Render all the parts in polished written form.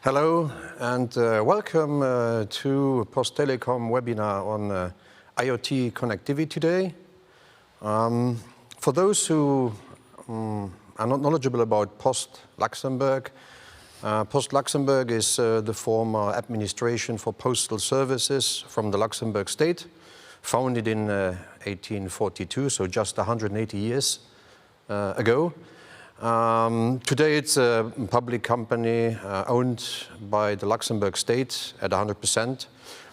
Hello and welcome to Post Telecom webinar on IoT connectivity today. For those who are not knowledgeable about Post Luxembourg is the former administration for postal services from the Luxembourg state, founded in 1842, so just 180 years ago. Today it's a public company owned by the Luxembourg state at 100%,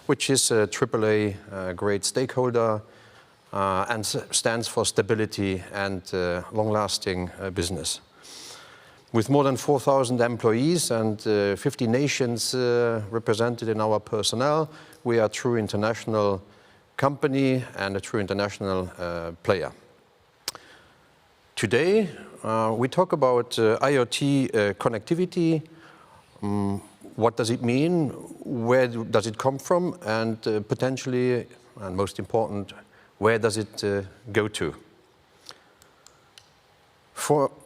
which is a AAA grade stakeholder and stands for stability and long-lasting business. With more than 4,000 employees and 50 nations represented in our personnel, we are a true international company and a true international player. Today, we talk about IoT connectivity. What does it mean? Where does it come from? And potentially, and most important, where does it go to?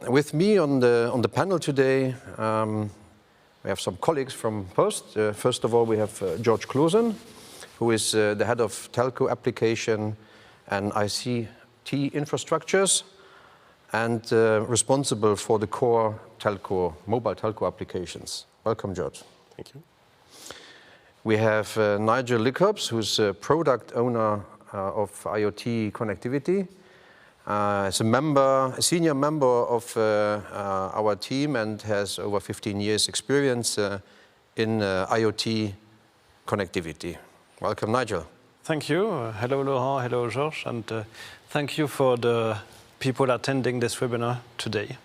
With me on the panel today, we have some colleagues from Post. First of all, we have George Clausen, who is the head of telco application and ICT infrastructures, and responsible for the core telco, mobile telco applications. Welcome, George. Thank you. We have Nigel Lickops, who's a product owner of IoT Connectivity. Is a senior member of our team and has over 15 years experience in IoT Connectivity. Welcome, Nigel. Thank you. Hello, Laurent. Hello, Georges. And thank you for the people attending this webinar today.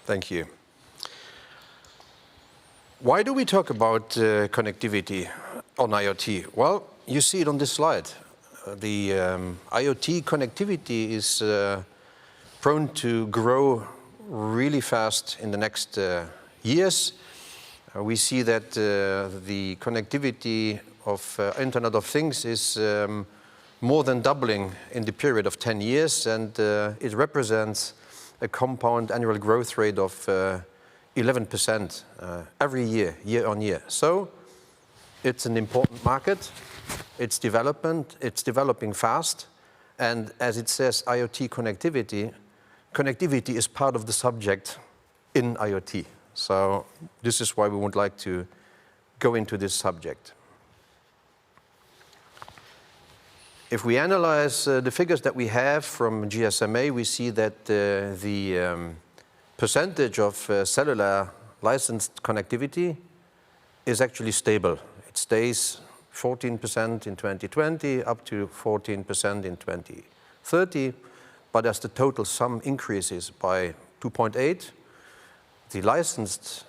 Thank you. Why do we talk about connectivity on IoT? Well, you see it on this slide. The IoT connectivity is prone to grow really fast in the next years. We see that the connectivity of Internet of Things is more than doubling in the period of 10 years, and it represents a compound annual growth rate of 11% every year, year on year. So it's an important market, it's developing fast, and as it says, IoT connectivity is part of the subject in IoT. So this is why we would like to go into this subject. If we analyze the figures that we have from GSMA, we see that the percentage of cellular licensed connectivity is actually stable. It stays 14% in 2020, up to 14% in 2030. But as the total sum increases by 2.8, the licensed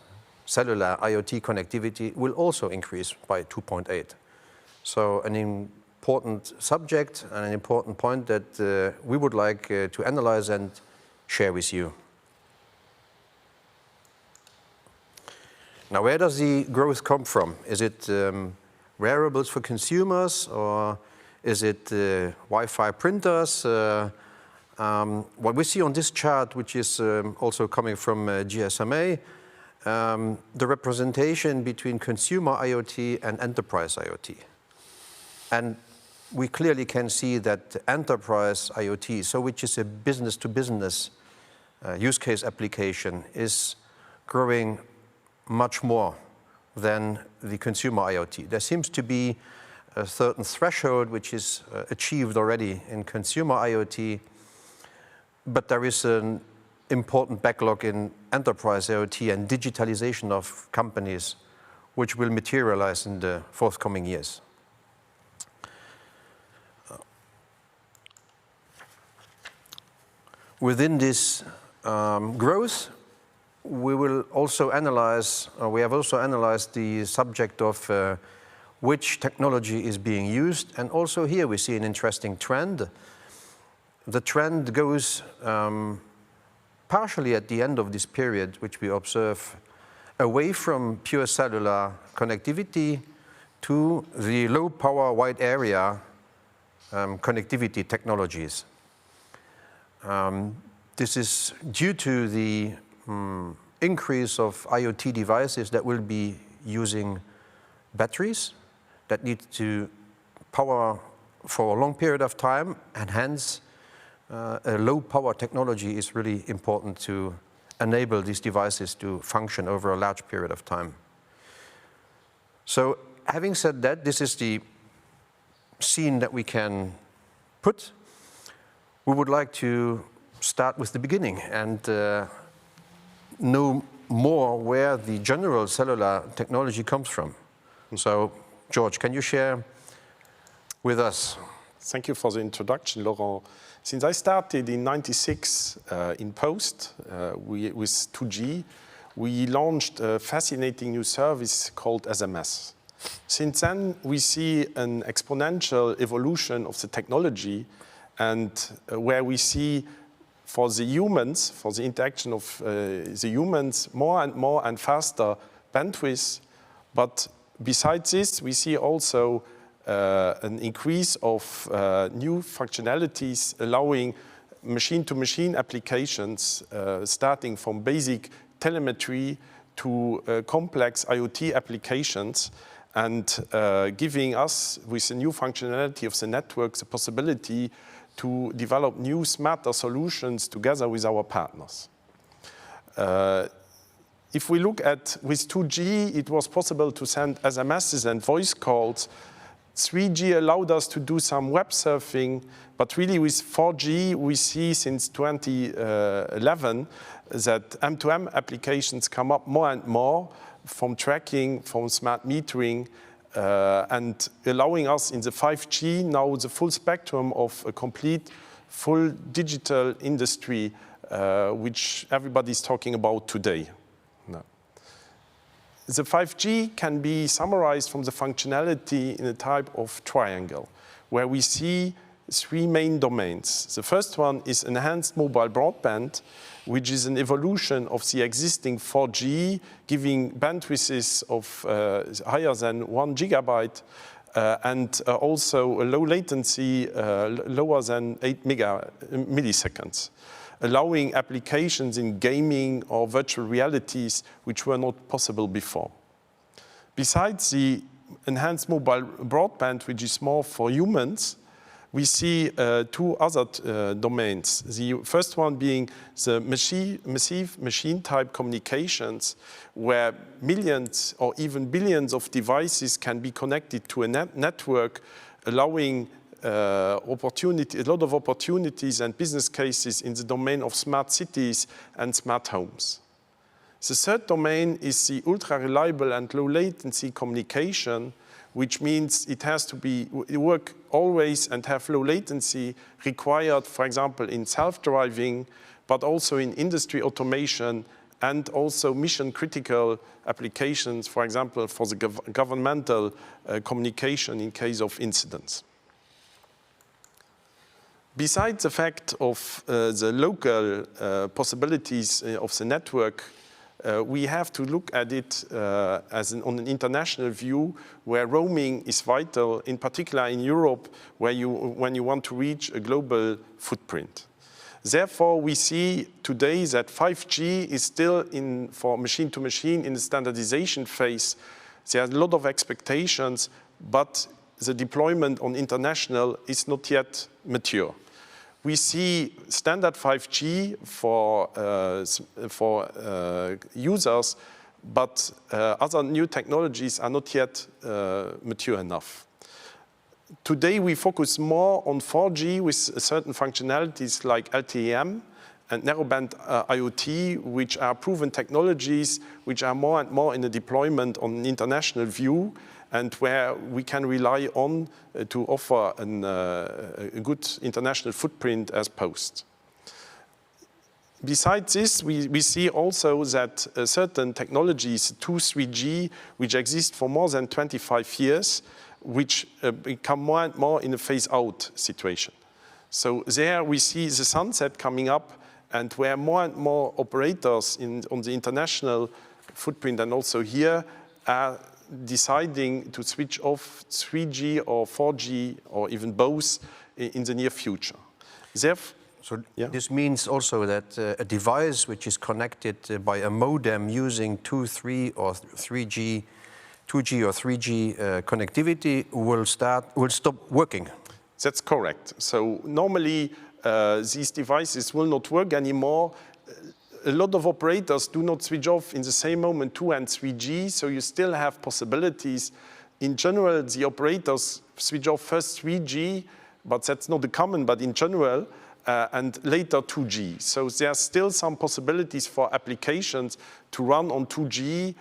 cellular IoT connectivity will also increase by 2.8. So an important subject and an important point that we would like to analyze and share with you. Now, where does the growth come from? Is it wearables for consumers, or is it Wi-Fi printers? What we see on this chart, which is also coming from GSMA, the representation between consumer IoT and enterprise IoT. And we clearly can see that enterprise IoT, so which is a business-to-business use case application, is growing much more than the consumer IoT. There seems to be a certain threshold which is achieved already in consumer IoT, but there is an important backlog in enterprise IoT and digitalization of companies, which will materialize in the forthcoming years. Within this growth, we have also analyzed the subject of which technology is being used, and also here we see an interesting trend. The trend goes partially at the end of this period, which we observe, away from pure cellular connectivity to the low power wide area connectivity technologies. This is due to the increase of IoT devices that will be using batteries that need to power for a long period of time, and hence a low power technology is really important to enable these devices to function over a large period of time. So having said that, this is the scene that we can put. We would like to start with the beginning and know more where the general cellular technology comes from. So, George, can you share with us? Thank you for the introduction, Laurent. Since I started in '96 in Post with 2G, we launched a fascinating new service called SMS. Since then, we see an exponential evolution of the technology, and where we see for the humans, for the interaction of the humans, more and faster bandwidth. But besides this, we see also an increase of new functionalities allowing machine-to-machine applications, starting from basic telemetry to complex IoT applications, and giving us, with the new functionality of the network, the possibility to develop new, smarter solutions together with our partners. If we look at, with 2G, it was possible to send SMSs and voice calls. 3G allowed us to do some web surfing, but really with 4G, we see since 2011 that M2M applications come up more and more, from tracking, from smart metering, and allowing us in the 5G now the full spectrum of a complete, full digital industry, which everybody's talking about today. No. The 5G can be summarized from the functionality in a type of triangle, where we see three main domains. The first one is enhanced mobile broadband, which is an evolution of the existing 4G, giving bandwidths of higher than 1 gigabyte, and also a low latency, lower than 8 milliseconds, allowing applications in gaming or virtual realities which were not possible before. Besides the enhanced mobile broadband, which is more for humans, we see two other domains. The first one being the massive machine-type communications, where millions or even billions of devices can be connected to a network, allowing a lot of opportunities and business cases in the domain of smart cities and smart homes. The third domain is the ultra-reliable and low-latency communication, which means it has to work always and have low latency required, for example, in self-driving, but also in industry automation and also mission-critical applications, for example, for the governmental communication in case of incidents. Besides the fact of the local possibilities of the network, we have to look at it on an international view, where roaming is vital, in particular in Europe, when you want to reach a global footprint. Therefore, we see today that 5G is still for machine-to-machine in the standardization phase. There are a lot of expectations, but the deployment on international is not yet mature. We see standard 5G for users, but other new technologies are not yet mature enough. Today, we focus more on 4G with certain functionalities like LTE-M and narrowband IoT, which are proven technologies which are more and more in the deployment on an international view, and where we can rely on to offer a good international footprint as Post. Besides this, we see also that certain technologies, 2-3G, which exist for more than 25 years, which become more and more in a phase-out situation. So there we see the sunset coming up, and where more and more operators on the international footprint and also here are deciding to switch off 3G or 4G or even both in the near future. So this means also that a device which is connected by a modem using 2, 3 or 3G 2G or 3G connectivity will stop working. That's correct. So normally these devices will not work anymore. A lot of operators do not switch off in the same moment 2 and 3G, so you still have possibilities. In general, the operators switch off first 3G, but that's not the common, but in general, and later 2G. So there are still some possibilities for applications to run on 2G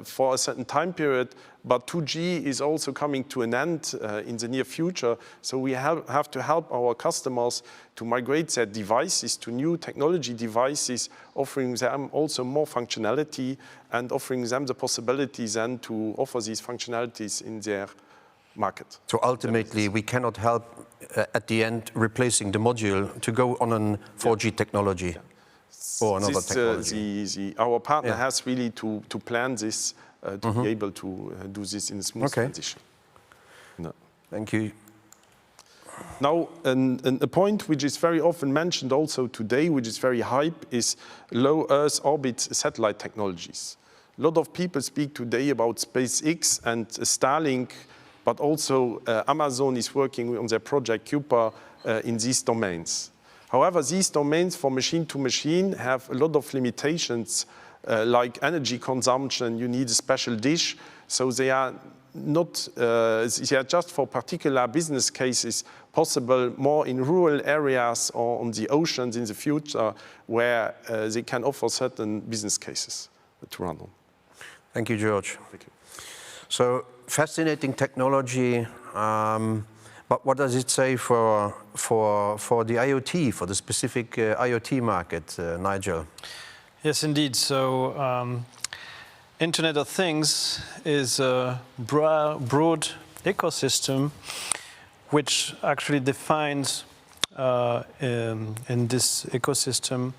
for a certain time period, but 2G is also coming to an end in the near future. So we have to help our customers to migrate their devices to new technology devices, offering them also more functionality and offering them the possibilities then to offer these functionalities in their market. So ultimately, we cannot help at the end replacing the module to go on a 4G technology or another technology. Our partner has really to plan this to be able to do this in a smooth transition. No. Thank you. Now, a point which is very often mentioned also today, which is very hype, is low Earth orbit satellite technologies. A lot of people speak today about SpaceX and Starlink, but also Amazon is working on their project Kuiper in these domains. However, these domains for machine to machine have a lot of limitations, like energy consumption. You need a special dish, so they are not. They are just for particular business cases possible more in rural areas or on the oceans in the future, where they can offer certain business cases to run on. Thank you, George. Thank you. So fascinating technology. But what does it say for the IoT, for the specific IoT market, Nigel? Yes, indeed. So Internet of Things is a broad ecosystem which actually defines in this ecosystem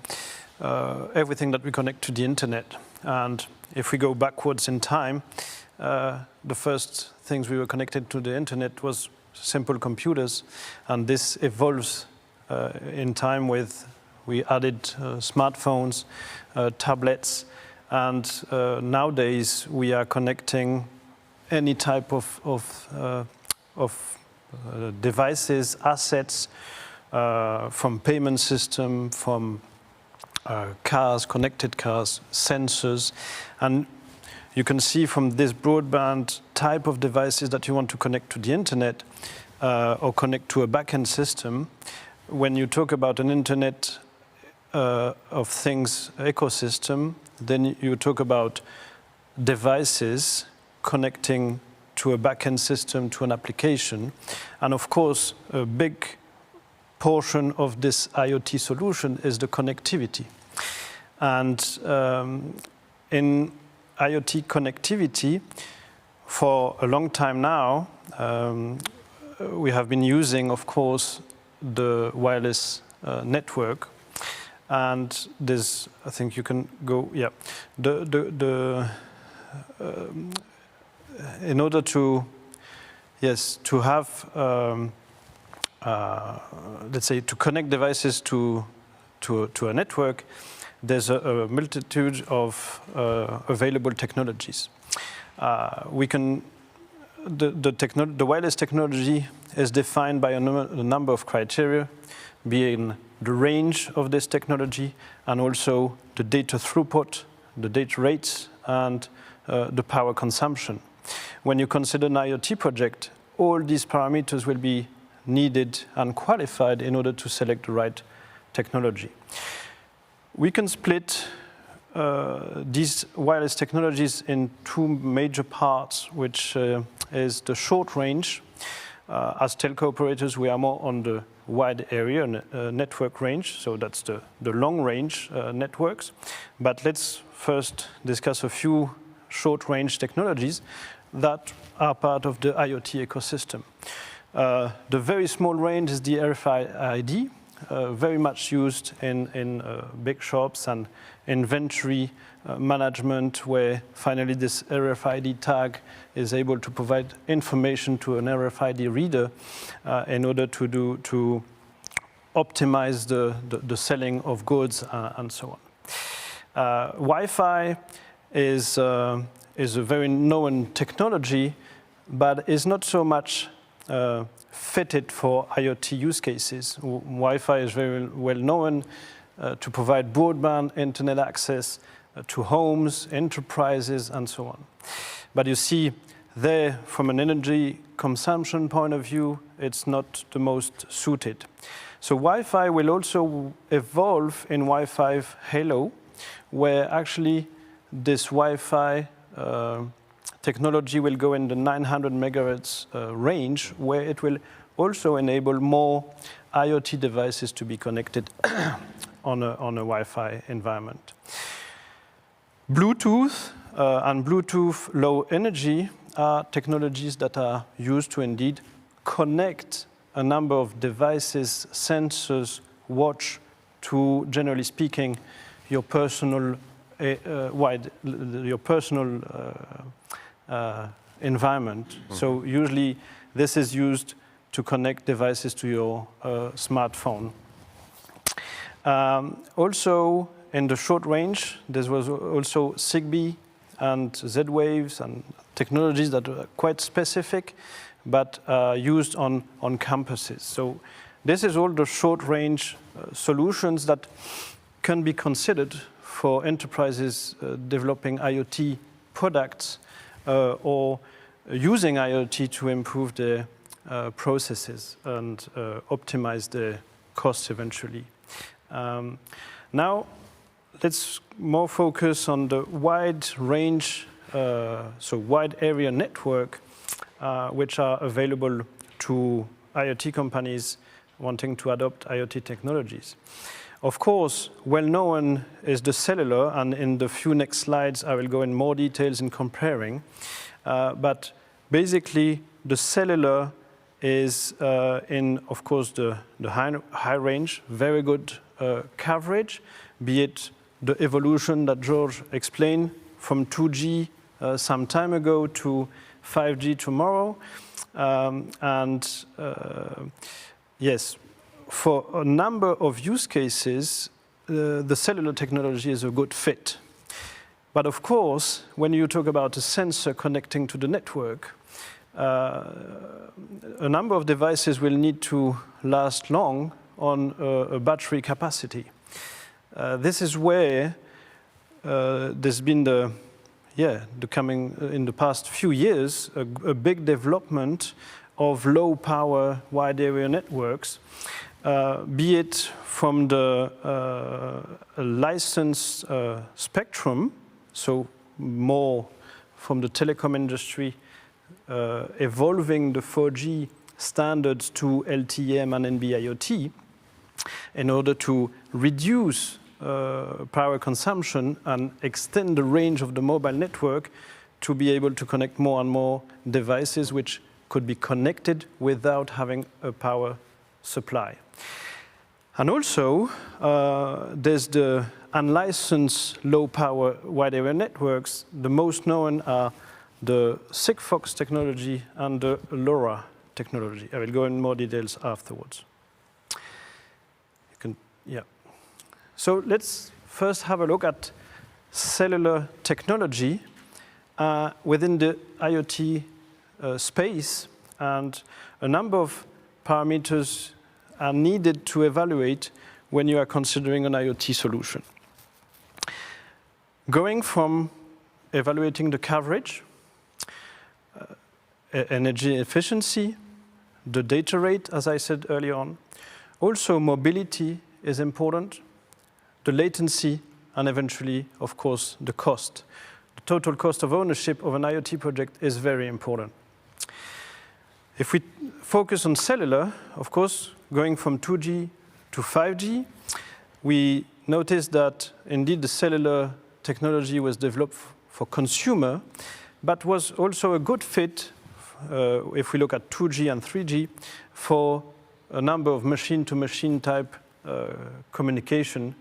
everything that we connect to the internet. And if we go backwards in time, the first things we were connected to the internet was simple computers, and this evolves in time with we added smartphones, tablets, and nowadays we are connecting any type of devices, assets, from payment system, from cars, connected cars, sensors, and you can see from this broadband type of devices that you want to connect to the internet or connect to a backend system. When you talk about an Internet of Things ecosystem, then you talk about devices connecting to a backend system, to an application. And of course, a big portion of this IoT solution is the connectivity. And in IoT connectivity, for a long time now, we have been using, of course, the wireless network. And there's, I think you can go, yeah. In order to, yes, to have, let's say, to connect devices to a network, there's a multitude of available technologies. We can, the wireless technology is defined by a number of criteria, being the range of this technology and also the data throughput, the data rates, and the power consumption. When you consider an IoT project, all these parameters will be needed and qualified in order to select the right technology. We can split these wireless technologies in two major parts, which is the short range. As telco operators, we are more on the wide area network range, so that's the long range networks. But let's first discuss a few short range technologies that are part of the IoT ecosystem. The very small range is the RFID, very much used in big shops and inventory management, where finally this RFID tag is able to provide information to an RFID reader in order to optimize the selling of goods and so on. Wi-Fi is is a very known technology, but is not so much fitted for IoT use cases. Wi-Fi is very well known to provide broadband internet access to homes, enterprises, and so on. But you see there, from an energy consumption point of view, it's not the most suited. So Wi-Fi will also evolve in Wi-Fi Halo, where actually this Wi-Fi technology will go in the 900 megahertz range, where it will also enable more IoT devices to be connected on a Wi-Fi environment. Bluetooth and Bluetooth low energy are technologies that are used to indeed connect a number of devices, sensors, watch to, generally speaking, your personal environment. Mm-hmm. So usually this is used to connect devices to your smartphone. Also, in the short range, there was also Zigbee and Z-Waves and technologies that are quite specific, but used on campuses. So this is all the short range solutions that can be considered for enterprises developing IoT products or using IoT to improve their processes and optimize their costs eventually. Now, let's more focus on the wide range, so wide area network, which are available to IoT companies wanting to adopt IoT technologies. Of course, well known is the cellular, and in the few next slides, I will go in more details in comparing. But basically, the cellular is in, of course, the high range, very good coverage, be it the evolution that George explained from 2G some time ago to 5G tomorrow. Yes, for a number of use cases, the cellular technology is a good fit. But of course, when you talk about a sensor connecting to the network, a number of devices will need to last long on a battery capacity. This is where there's been in the past few years, a big development of low power wide area networks, be it from the licensed spectrum, so more from the telecom industry, evolving the 4G standards to LTE-M and NB-IoT in order to reduce power consumption and extend the range of the mobile network to be able to connect more and more devices which could be connected without having a power supply. And also, there's the unlicensed low-power wide-area networks. The most known are the Sigfox technology and the LoRa technology. I will go in more details afterwards. So let's first have a look at cellular technology within the IoT space, and a number of parameters are needed to evaluate when you are considering an IoT solution. Going from evaluating the coverage, energy efficiency, the data rate, as I said earlier on. Also, mobility is important, the latency, and eventually, of course, the cost. The total cost of ownership of an IoT project is very important. If we focus on cellular, of course, going from 2G to 5G, we noticed that indeed the cellular technology was developed for consumer, but was also a good fit, if we look at 2G and 3G, for a number of machine-to-machine type communication,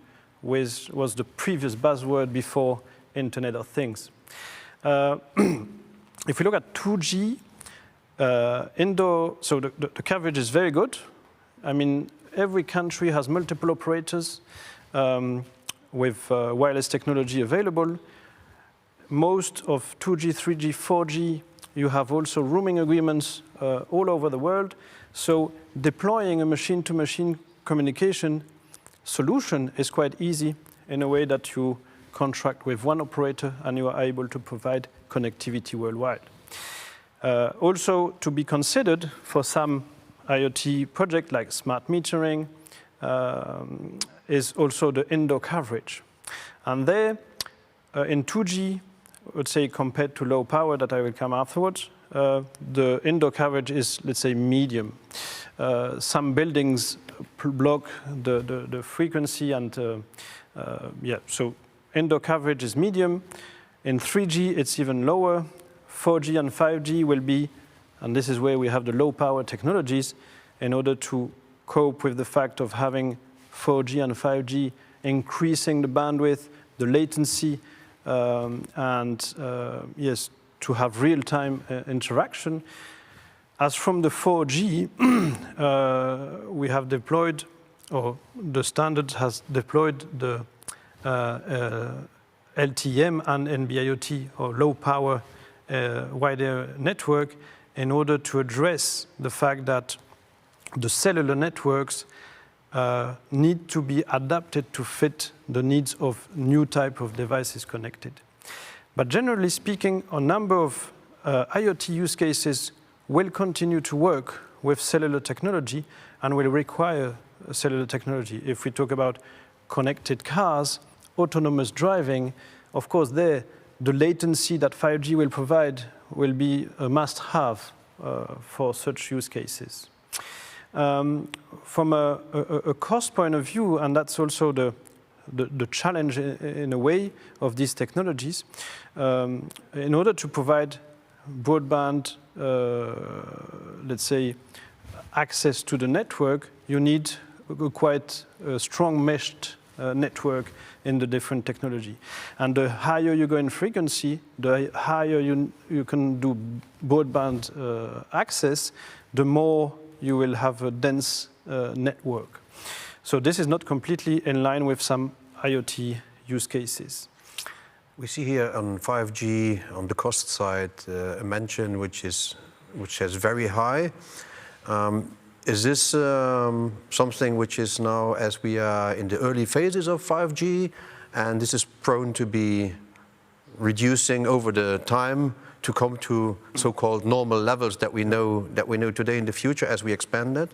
which was the previous buzzword before Internet of Things. If we look at 2G, so the coverage is very good. I mean, every country has multiple operators with wireless technology available. most of 2G, 3G, 4G, you have also roaming agreements all over the world. So deploying a machine-to-machine communication solution is quite easy in a way that you contract with one operator and you are able to provide connectivity worldwide. Also to be considered for some IoT project like smart metering is also the indoor coverage. And there, in 2G, I would say compared to low power that I will come afterwards, the indoor coverage is, let's say, medium. Some buildings block the frequency and yeah, so indoor coverage is medium. In 3G, it's even lower. 4G and 5G will be, and this is where we have the low power technologies in order to cope with the fact of having 4G and 5G increasing the bandwidth, the latency, and yes, to have real-time interaction. As from the 4G, we have deployed, or the standard has deployed the LTE-M and NB-IoT, or low power wide area network, in order to address the fact that the cellular networks need to be adapted to fit the needs of new type of devices connected. But generally speaking, a number of IoT use cases will continue to work with cellular technology and will require cellular technology. If we talk about connected cars, autonomous driving, of course there, the latency that 5G will provide will be a must-have for such use cases. From a cost point of view, and that's also the challenge in a way of these technologies, in order to provide broadband, let's say, access to the network, you need a quite strong meshed network in the different technology. And the higher you go in frequency, the higher you can do broadband access, the more you will have a dense network. So this is not completely in line with some IoT use cases. We see here on 5G, on the cost side, a mention which is very high. Is this something which is now, as we are in the early phases of 5G, and this is prone to be reducing over the time to come to so-called normal levels that we know today in the future as we expand it?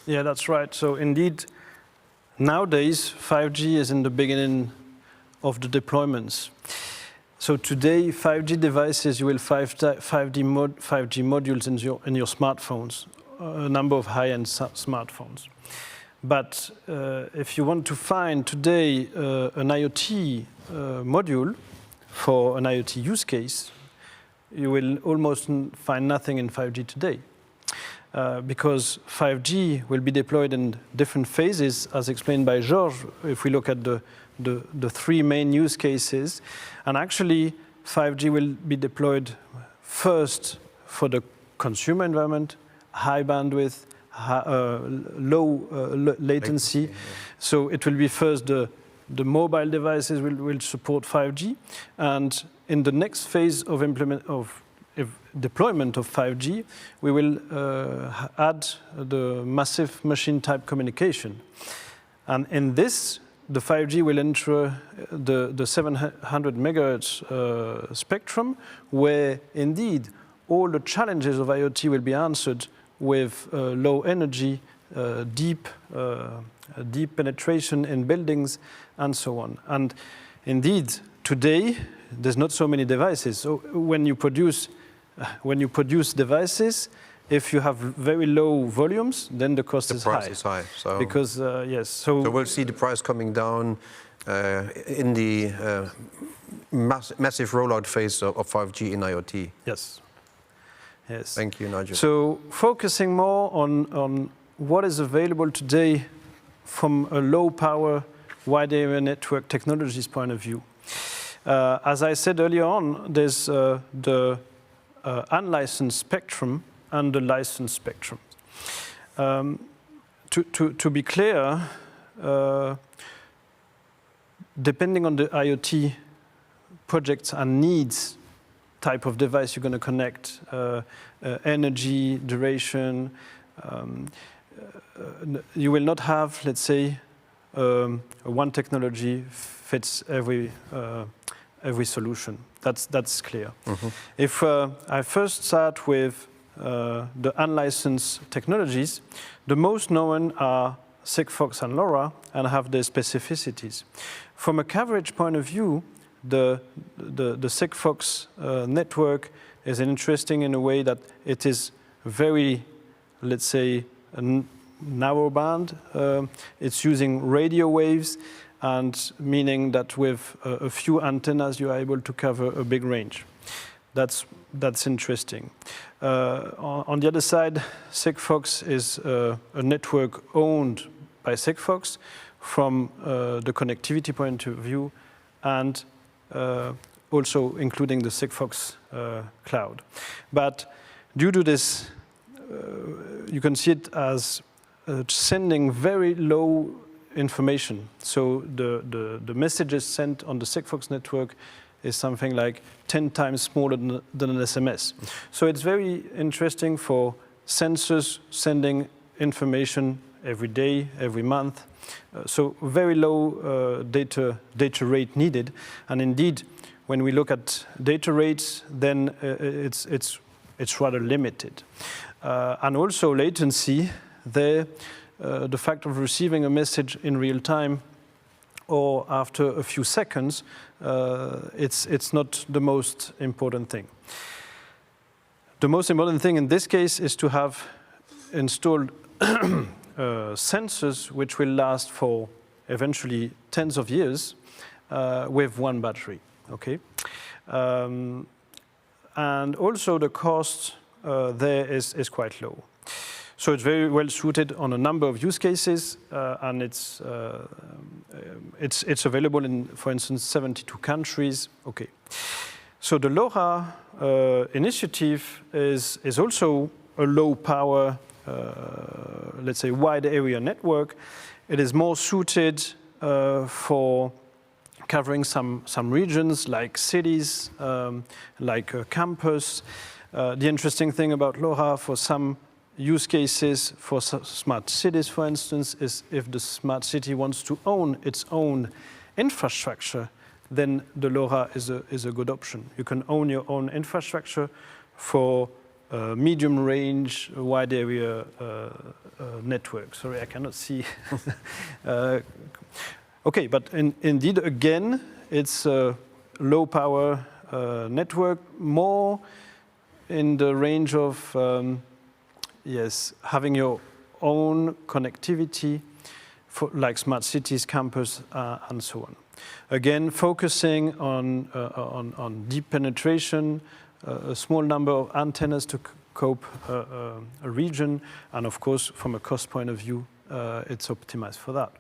Yeah, that's right. So indeed, nowadays 5G is in the beginning of the deployments. So today, 5G devices, you will 5G modules in your smartphones, a number of high-end smartphones. But if you want to find today an IoT module for an IoT use case, you will almost find nothing in 5G today. Because 5G will be deployed in different phases, as explained by Georges, if we look at the three main use cases. And actually, 5G will be deployed first for the consumer environment, high bandwidth, low latency. Yeah. So it will be first the mobile devices will support 5G. And in the next phase of deployment of 5G, we will add the massive machine type communication. And in this, the 5G will enter the 700 megahertz spectrum, where indeed all the challenges of IoT will be answered with low energy, deep penetration in buildings, and so on. And indeed, today, there's not so many devices. So when you produce devices, if you have very low volumes, then the cost is high. The price is high. So because yes, so we'll see the price coming down in the massive rollout phase of 5G in IoT. Yes. Yes. Thank you, Nigel. So focusing more on what is available today from a low power wide area network technologies point of view. As I said earlier on, there's the unlicensed spectrum and the licensed spectrum. To be clear, depending on the IoT projects and needs type of device you're going to connect, energy, duration. You will not have, let's say, one technology fits every solution. That's clear. Mm-hmm. If I first start with the unlicensed technologies, the most known are Sigfox and LoRa and have their specificities. From a coverage point of view, the Sigfox network is interesting in a way that it is very, let's say, narrow band. It's using radio waves, and meaning that with a few antennas you are able to cover a big range. That's interesting. On the other side, Sigfox is a network owned by Sigfox from the connectivity point of view, and also including the Sigfox cloud. But due to this, you can see it as sending very low information. So the messages sent on the Sigfox network is something like 10 times smaller than an SMS. So it's very interesting for sensors sending information every day, every month. So very low data rate needed. And indeed, when we look at data rates, then it's rather limited. And also latency, the fact of receiving a message in real time or after a few seconds, it's not the most important thing. The most important thing in this case is to have installed sensors which will last for eventually tens of years with one battery. Okay, and also the cost there is quite low. So it's very well suited on a number of use cases, and it's available in, for instance, 72 countries. Okay, so the LoRa initiative is also a low power, let's say, wide area network. It is more suited for covering some regions like cities, like a campus. The interesting thing about LoRa for some use cases, for smart cities, for instance, is if the smart city wants to own its own infrastructure, then the LoRa is a good option. You can own your own infrastructure for medium range, wide area network. Sorry, I cannot see. Okay, but indeed, again, it's a low power network, more in the range of yes, having your own connectivity for like smart cities, campus, and so on. Again, focusing on deep penetration, a small number of antennas to cope a region, and of course, from a cost point of view, it's optimized for that.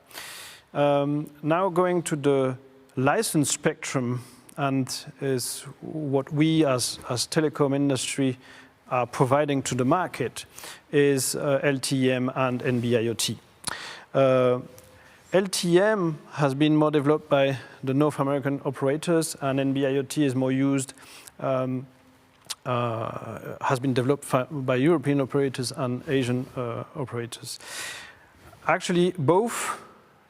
Now going to the licensed spectrum, and is what we as telecom industry are providing to the market, is LTE-M and NB-IoT. LTE-M has been more developed by the North American operators, and NB-IoT is more used, has been developed by European operators and Asian operators. Actually, both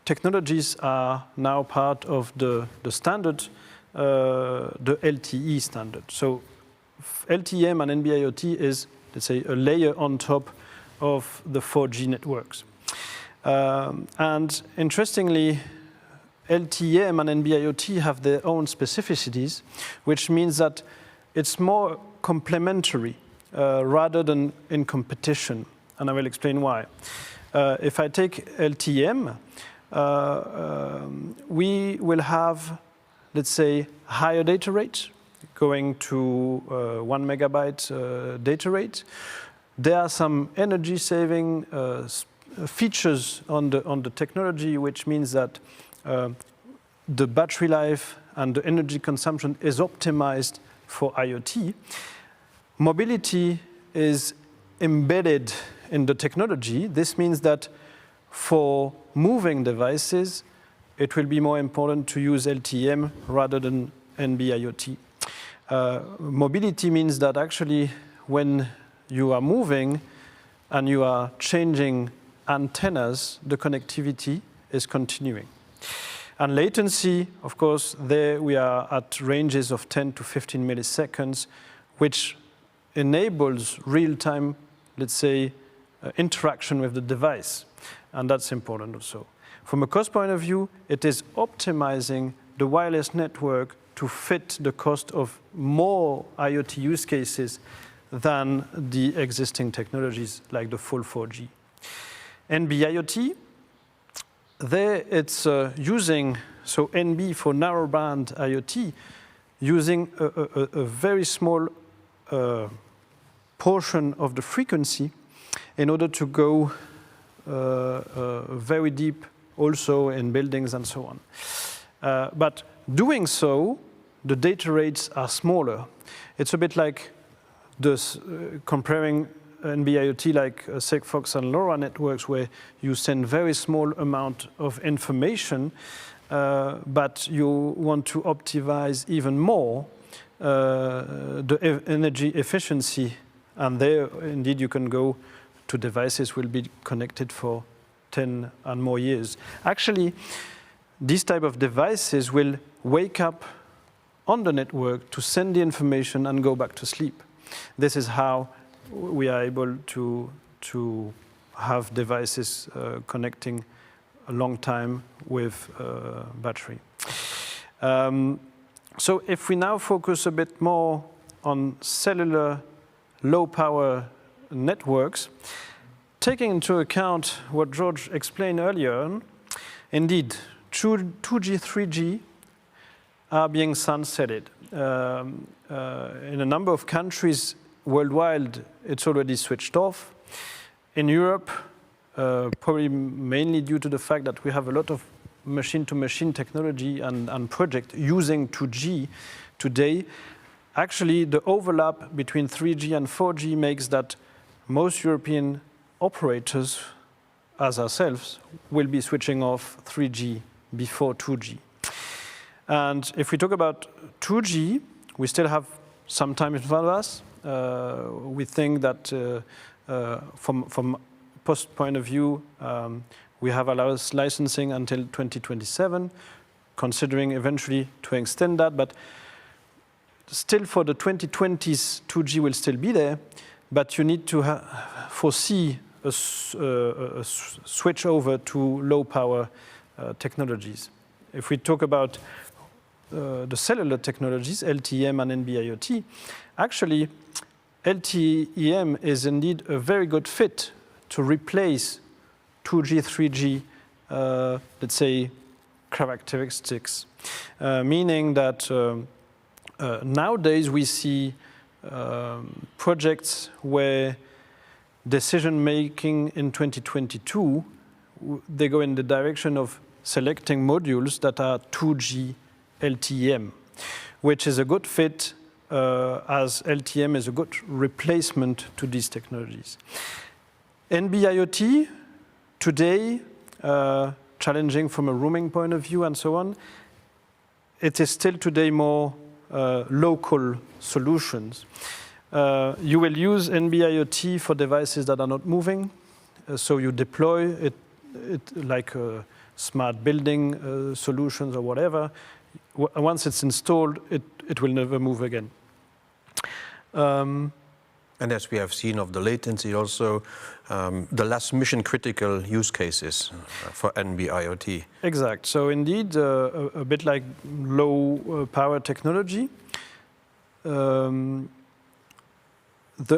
technologies are now part of the standard, the LTE standard. So LTE-M and NB-IoT is, let's say, a layer on top of the 4G networks. And interestingly, LTE-M and NB-IoT have their own specificities, which means that it's more complementary rather than in competition. And I will explain why. If I take LTE-M, we will have, let's say, higher data rate, going to 1 megabyte data rate. There are some energy saving features on the technology, which means that the battery life and the energy consumption is optimized for IoT. Mobility is embedded in the technology. This means that for moving devices, it will be more important to use LTE-M rather than NB-IoT. Mobility means that actually when you are moving and you are changing antennas, the connectivity is continuing. And latency, of course, there we are at ranges of 10 to 15 milliseconds, which enables real-time, let's say, interaction with the device. And that's important also. From a cost point of view, it is optimizing the wireless network to fit the cost of more IoT use cases than the existing technologies like the full 4G. NB-IoT, there it's using, so NB for narrowband IoT, using a very small portion of the frequency in order to go very deep also in buildings and so on. But doing so, the data rates are smaller. It's a bit like this, comparing NB-IoT like Sigfox and LoRa networks, where you send very small amount of information, but you want to optimize even more the energy efficiency. And there, indeed, you can go to devices will be connected for 10 and more years. Actually, these type of devices will wake up on the network to send the information and go back to sleep. This is how we are able to have devices connecting a long time with battery. So if we now focus a bit more on cellular low power networks, taking into account what George explained earlier, indeed, 2G, 3G are being sunsetted. In a number of countries worldwide, it's already switched off. In Europe, probably mainly due to the fact that we have a lot of machine-to-machine technology and project using 2G today. Actually, the overlap between 3G and 4G makes that most European operators, as ourselves, will be switching off 3G before 2G. And if we talk about 2G, we still have some time in front of us. We think that from post point of view, we have allowed licensing until 2027, considering eventually to extend that. But still for the 2020s, 2G will still be there, but you need to foresee a switch over to low power technologies. If we talk about the cellular technologies, LTE-M and NB-IoT, actually LTE-M is indeed a very good fit to replace 2G, 3G, let's say, characteristics, meaning that nowadays we see projects where decision making in 2022, they go in the direction of selecting modules that are 2G LTE-M, which is a good fit as LTE-M is a good replacement to these technologies. NB-IoT, today, challenging from a roaming point of view and so on, it is still today more local solutions. You will use NB-IoT for devices that are not moving, so you deploy it like smart building solutions or whatever. Once it's installed, it will never move again. And as we have seen of the latency also, the less mission-critical use cases for NB-IoT. Exact. So indeed, a bit like low power technology, the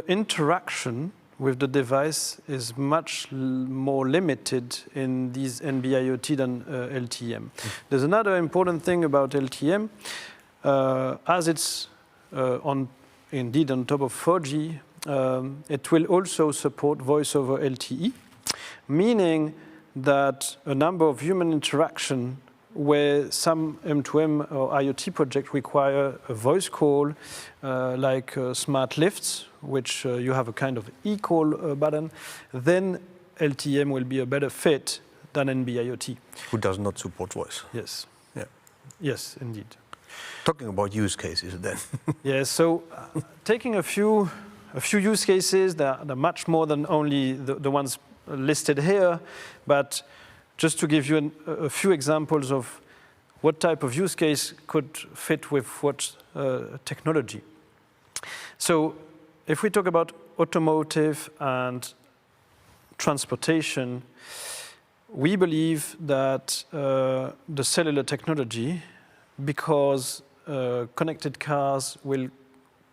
interaction with the device is much more limited in these NB-IoT than LTE-M. There's another important thing about LTE-M. As it's indeed on top of 4G, it will also support voice over LTE, meaning that a number of human interaction where some M2M or IoT project require a voice call, like smart lifts, which you have a kind of e-call button, then LTE-M will be a better fit than NB-IoT. Who does not support voice. Yes. Yeah. Yes, indeed. Talking about use cases then. Yeah, so taking a few use cases, there are much more than only the ones listed here, but just to give you a few examples of what type of use case could fit with what technology. So if we talk about automotive and transportation, we believe that the cellular technology, because connected cars will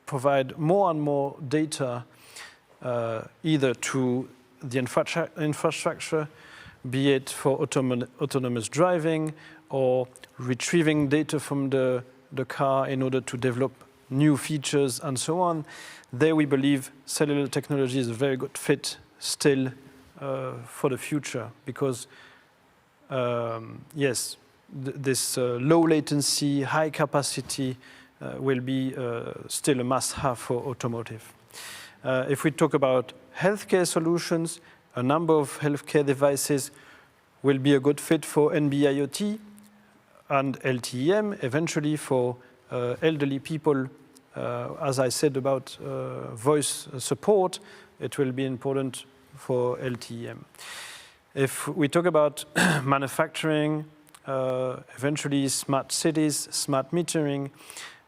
provide more and more data either to the infrastructure, be it for autonomous driving or retrieving data from the car in order to develop new features and so on. There we believe cellular technology is a very good fit still for the future because, yes, this low latency, high capacity will be still a must-have for automotive. If we talk about healthcare solutions, a number of healthcare devices will be a good fit for NB-IoT and LTE-M, eventually for elderly people. As I said about voice support, it will be important for LTE-M. If we talk about manufacturing, eventually smart cities, smart metering,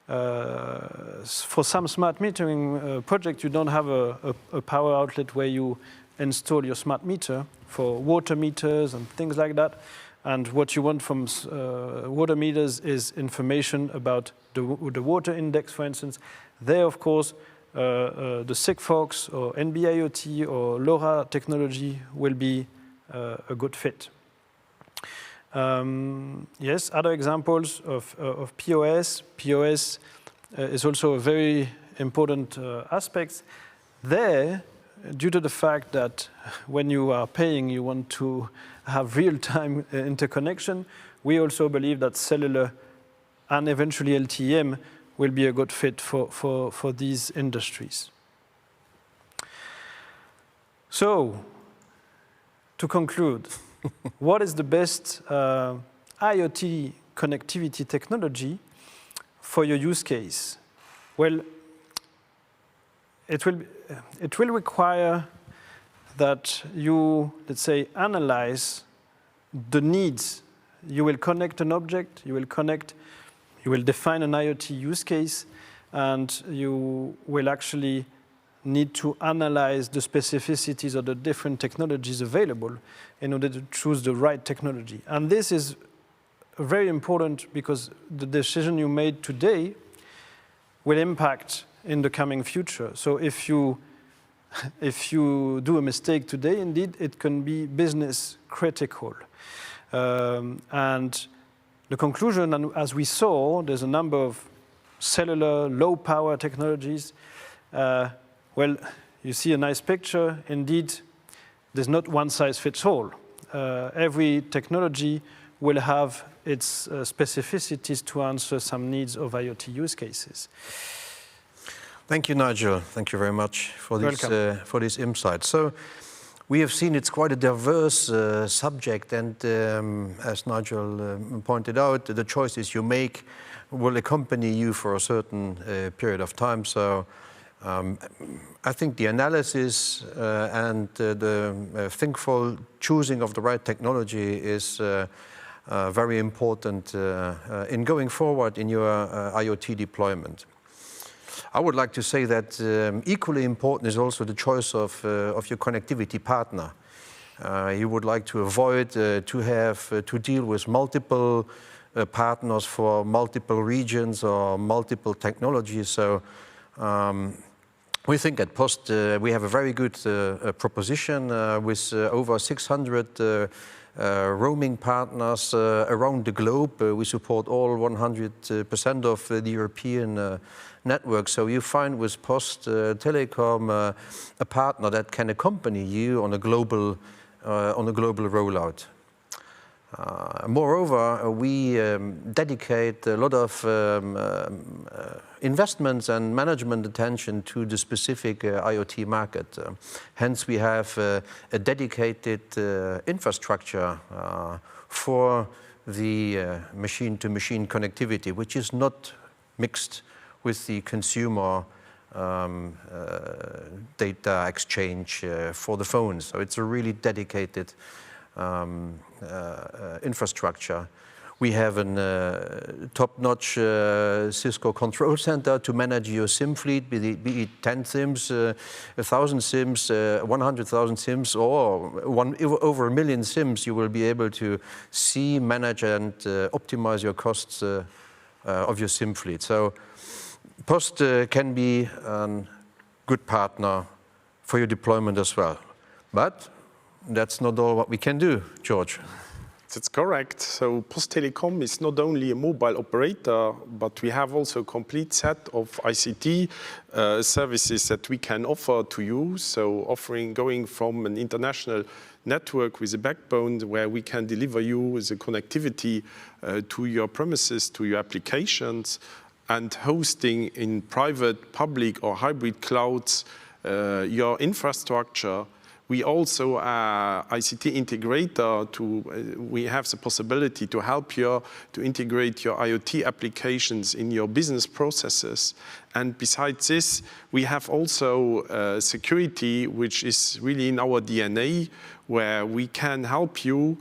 for some smart metering project, you don't have a power outlet where you install your smart meter for water meters and things like that. And what you want from water meters is information about the water index, for instance. There, of course, the Sigfox or NB-IoT or LoRa technology will be a good fit. Yes, other examples of POS. POS is also a very important aspect. There, due to the fact that when you are paying, you want to have real-time interconnection, we also believe that cellular and eventually LTE-M will be a good fit for these industries. So, to conclude, what is the best IoT connectivity technology for your use case? Well, it will require that you, let's say, analyze the needs. You will connect an object, you will define an IoT use case, and you will actually need to analyze the specificities of the different technologies available in order to choose the right technology. And this is very important because the decision you made today will impact in the coming future. So if you do a mistake today, indeed, it can be business critical. And the conclusion, and as we saw, there's a number of cellular, low power technologies. Well, you see a nice picture. Indeed, there's not one size fits all. Every technology will have its specificities to answer some needs of IoT use cases. Thank you, Nigel. Thank you very much for this insight. So we have seen it's quite a diverse subject, and as Nigel pointed out, the choices you make will accompany you for a certain period of time. So I think the analysis and the thinkful choosing of the right technology is very important in going forward in your IoT deployment. I would like to say that equally important is also the choice of your connectivity partner. You would like to avoid to deal with multiple partners for multiple regions or multiple technologies. So we think at Post we have a very good proposition with over 600 roaming partners around the globe. We support all 100% of the European network. So you find with Post Telecom a partner that can accompany you on a global rollout. Moreover, we dedicate a lot of investments and management attention to the specific IoT market. Hence, we have a dedicated infrastructure for the machine-to-machine connectivity, which is not mixed with the consumer data exchange for the phones. So it's a really dedicated infrastructure. We have a top-notch Cisco control center to manage your SIM fleet, be it 10 SIMs, 1,000 SIMs, 100,000 SIMs, or over 1 million SIMs. You will be able to see, manage, and optimize your costs of your SIM fleet. So Post can be a good partner for your deployment as well. But that's not all what we can do, George. That's correct. So Post Telecom is not only a mobile operator, but we have also a complete set of ICT services that we can offer to you. So going from an international network with a backbone where we can deliver you the connectivity to your premises, to your applications, and hosting in private, public, or hybrid clouds your infrastructure. We also are ICT integrator. We have the possibility to help you to integrate your IoT applications in your business processes. And besides this, we have also security, which is really in our DNA, where we can help you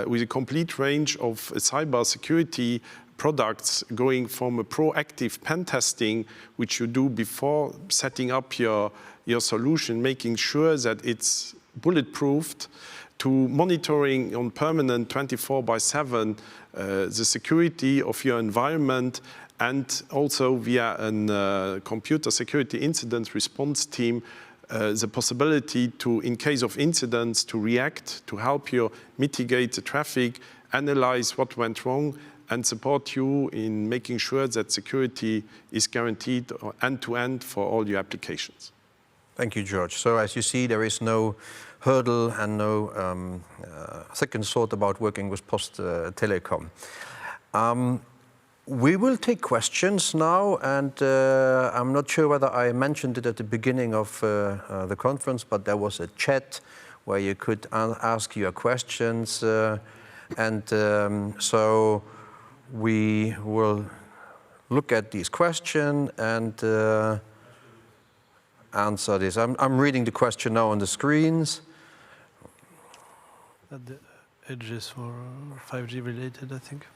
with a complete range of cyber security products, going from a proactive pen testing, which you do before setting up your solution, making sure that it's bulletproofed, to monitoring on permanent 24/7 the security of your environment, and also via a computer security incident response team, the possibility to, in case of incidents, to react, to help you mitigate the traffic, analyze what went wrong, and support you in making sure that security is guaranteed end-to-end for all your applications. Thank you, George. So as you see, there is no hurdle and no second thought about working with Post Telecom. We will take questions now, and I'm not sure whether I mentioned it at the beginning of the conference, but there was a chat where you could ask your questions, so we will look at these questions and answer this. I'm reading the question now on the screens. The edges for 5G related, I think.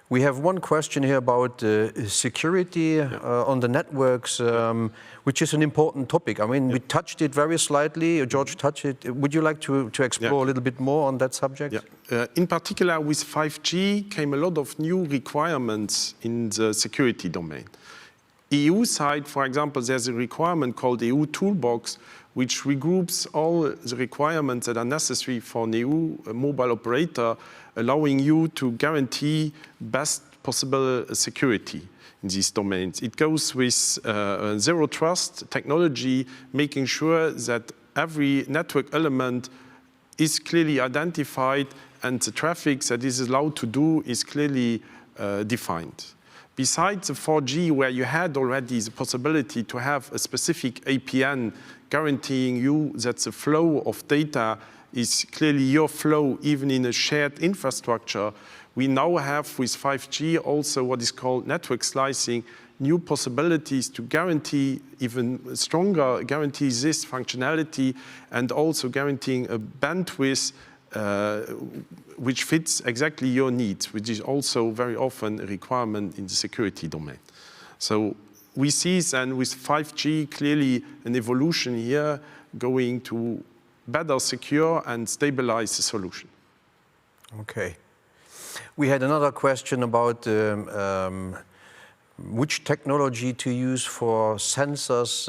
We have one question here about security on the networks, which is an important topic. I mean, we touched it very slightly. George touched it. Would you like to explore a little bit more on that subject? Yeah. In particular, with 5G came a lot of new requirements in the security domain. EU side, for example, there's a requirement called the EU Toolbox, which regroups all the requirements that are necessary for an EU mobile operator, allowing you to guarantee best possible security in these domains. It goes with zero trust technology, making sure that every network element is clearly identified and the traffic that is allowed to do is clearly defined. Besides the 4G, where you had already the possibility to have a specific APN guaranteeing you that the flow of data is clearly your flow, even in a shared infrastructure, we now have with 5G also what is called network slicing, new possibilities to guarantee even stronger, guarantee this functionality, and also guaranteeing a bandwidth which fits exactly your needs, which is also very often a requirement in the security domain. So we see then with 5G clearly an evolution here going to better secure and stabilize the solution. Okay. We had another question about which technology to use for sensors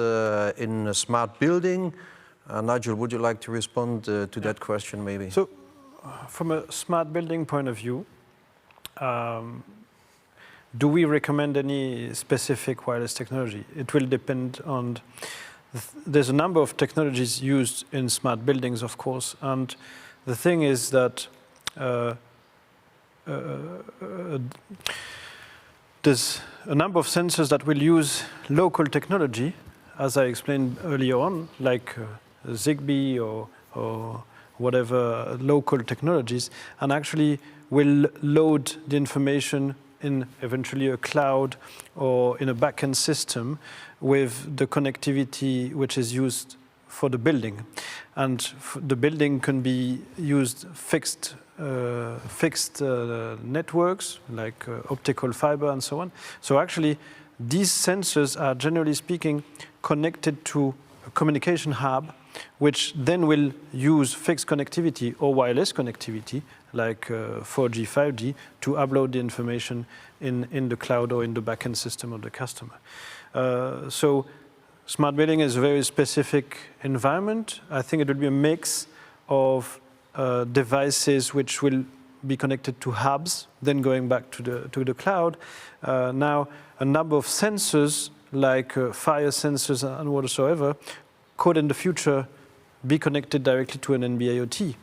in a smart building. Nigel, would you like to respond to that question maybe? So, from a smart building point of view, do we recommend any specific wireless technology? It will depend on, there's a number of technologies used in smart buildings, of course, and the thing is that there's a number of sensors that will use local technology, as I explained earlier on, like Zigbee or whatever local technologies, and actually will load the information in eventually a cloud or in a backend system with the connectivity which is used for the building. And the building can be used fixed networks like optical fiber and so on. So actually, these sensors are generally speaking connected to a communication hub, which then will use fixed connectivity or wireless connectivity like 4G, 5G to upload the information in the cloud or in the backend system of the customer. So smart building is a very specific environment. I think it will be a mix of devices which will be connected to hubs, then going back to the cloud. Now, a number of sensors, like fire sensors and whatsoever, could in the future be connected directly to an NB-IoT,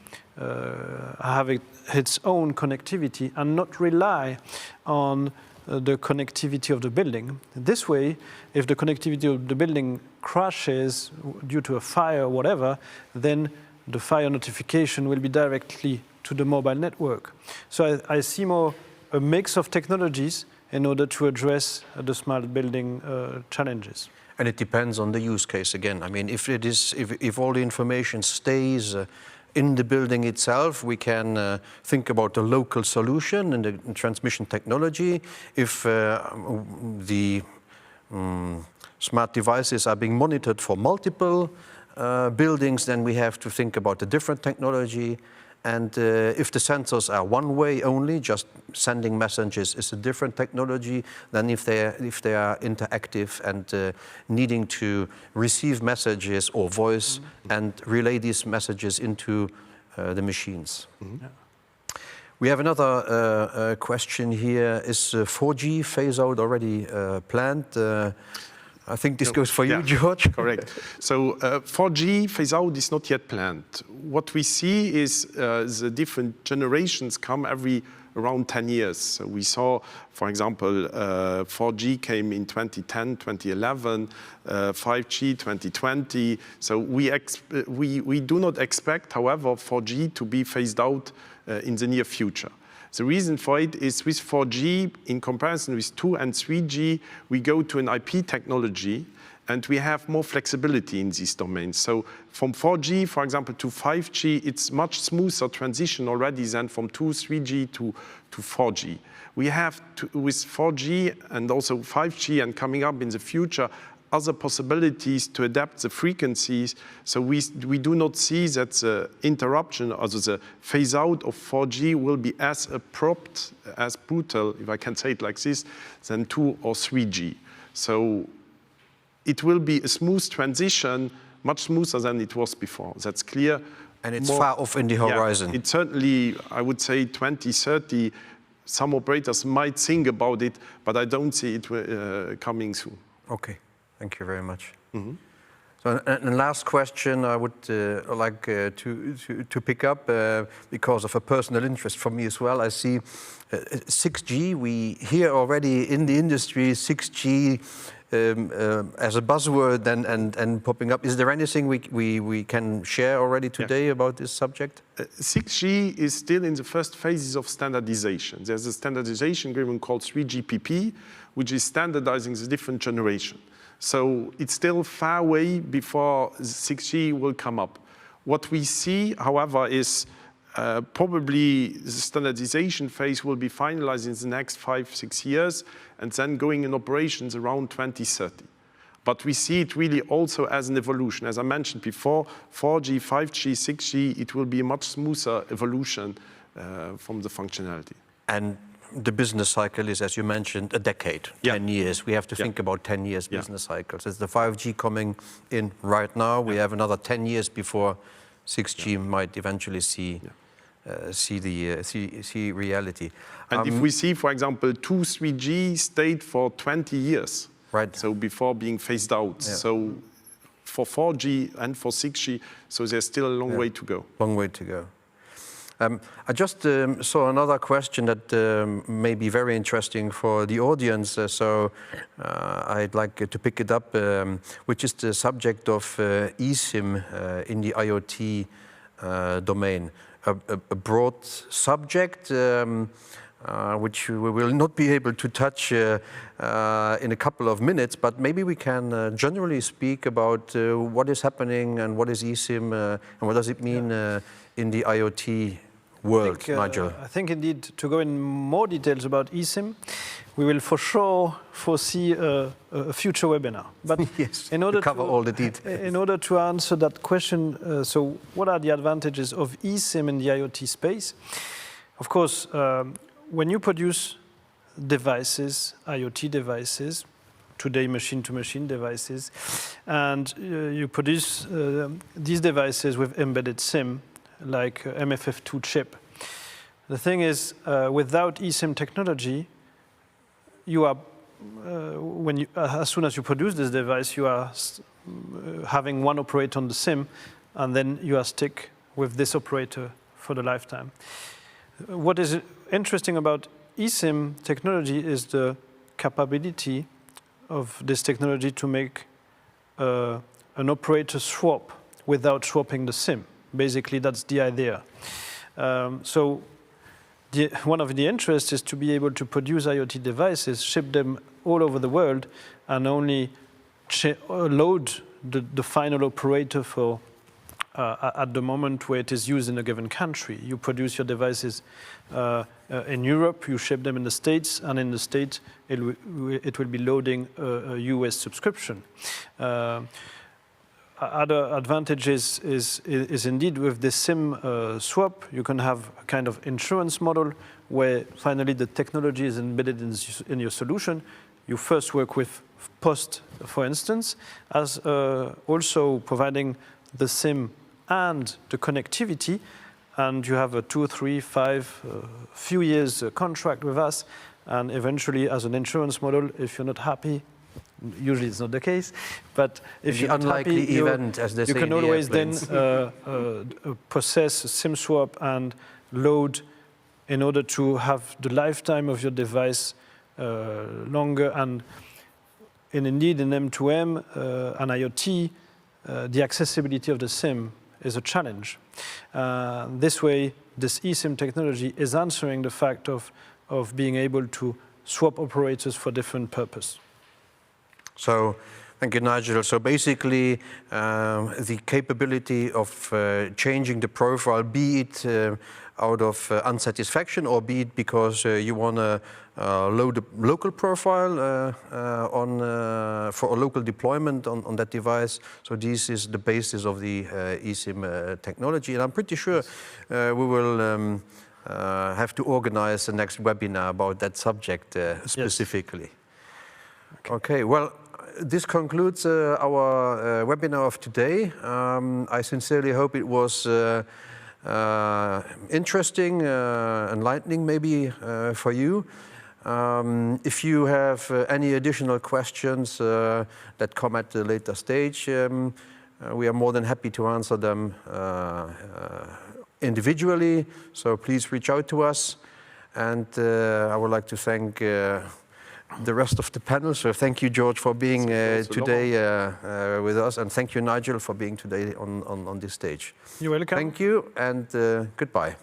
have its own connectivity and not rely on the connectivity of the building. This way, if the connectivity of the building crashes due to a fire or whatever, then the fire notification will be directly to the mobile network. So I see more a mix of technologies in order to address the smart building challenges. And it depends on the use case again. I mean, if all the information stays in the building itself, we can think about the local solution and the transmission technology. If the smart devices are being monitored for multiple buildings, then we have to think about a different technology. And if the sensors are one way only, just sending messages is a different technology than if they are interactive and needing to receive messages or voice and relay these messages into the machines. Yeah. We have another question here. Is 4G phase out already planned? I think this goes for you, George. Correct. So 4G phase out is not yet planned. What we see is the different generations come every around 10 years. So we saw, for example, 4G came in 2010, 2011, 5G 2020. So we do not expect, however, 4G to be phased out in the near future. The reason for it is with 4G, in comparison with 2 and 3G, we go to an IP technology and we have more flexibility in these domains. So from 4G, for example, to 5G, it's much smoother transition already than from 2, 3G to 4G. We have, with 4G and also 5G and coming up in the future, other possibilities to adapt the frequencies. So we do not see that the interruption or the phase out of 4G will be as abrupt, as brutal, if I can say it like this, than 2 or 3G. So it will be a smooth transition, much smoother than it was before. That's clear. And it's far off in the horizon. Yeah, it's certainly, I would say, 2030. Some operators might think about it, but I don't see it coming soon. Okay. Thank you very much. So, and last question I would like to pick up because of a personal interest for me as well. I see 6G. We hear already in the industry 6G as a buzzword and popping up. Is there anything we can share already today about this subject? 6G is still in the first phases of standardization. There's a standardization agreement called 3GPP, which is standardizing the different generations. So it's still far away before 6G will come up. What we see, however, is probably the standardization phase will be finalized in the next 5-6 years and then going in operations around 2030. But we see it really also as an evolution. As I mentioned before, 4G, 5G, 6G, it will be a much smoother evolution from the functionality. And the business cycle is, as you mentioned, a decade, 10 years. We have to think about 10 years business cycles. It's the 5G coming in right now. We have another 10 years before 6G might eventually see reality. And if we see, for example, 2, 3G stayed for 20 years. Right. So before being phased out. Yeah. So for 4G and for 6G, so there's still a long way to go. Long way to go. I just saw another question that may be very interesting for the audience, so I'd like to pick it up, which is the subject of eSIM in the IoT domain. A broad subject which we will not be able to touch in a couple of minutes, but maybe we can generally speak about what is happening and what is eSIM and what does it mean in the IoT world, Nigel. I think indeed to go in more details about eSIM, we will for sure foresee a future webinar. But yes, in order to cover all the details. In order to answer that question, so what are the advantages of eSIM in the IoT space? Of course, when you produce devices, IoT devices, today machine-to-machine devices, and you produce these devices with embedded SIM, like MFF2 chip. The thing is, without eSIM technology, you are, as soon as you produce this device, you are having one operator on the SIM, and then you are stuck with this operator for the lifetime. What is interesting about eSIM technology is the capability of this technology to make an operator swap without swapping the SIM. Basically, that's the idea. So one of the interests is to be able to produce IoT devices, ship them all over the world, and only load the final operator for at the moment where it is used in a given country. You produce your devices in Europe, you ship them in the States, and in the States it will be loading a US subscription. Other advantages is indeed with the SIM swap, you can have a kind of insurance model where finally the technology is embedded in your solution. You first work with Post, for instance, as also providing the SIM and the connectivity, and you have a 2, 3, 5, few years contract with us, and eventually as an insurance model, if you're not happy, usually it's not the case, but if you're unlikely happy, event, as they say, you can always then process a SIM swap and load in order to have the lifetime of your device longer. And indeed in M2M and IoT, the accessibility of the SIM is a challenge. This way, this eSIM technology is answering the fact of being able to swap operators for different purposes. So, thank you, Nigel. So basically, the capability of changing the profile, be it out of unsatisfaction or be it because you want to load a local profile for a local deployment on that device. So this is the basis of the eSIM technology. And I'm pretty sure we will have to organize the next webinar about that subject specifically. Yes. Okay, well, this concludes our webinar of today. I sincerely hope it was interesting, enlightening maybe for you. If you have any additional questions that come at a later stage, we are more than happy to answer them individually. So please reach out to us. And I would like to thank the rest of the panel. So thank you, George, for being today with us. And thank you, Nigel, for being today on this stage. You're welcome. Thank you and goodbye.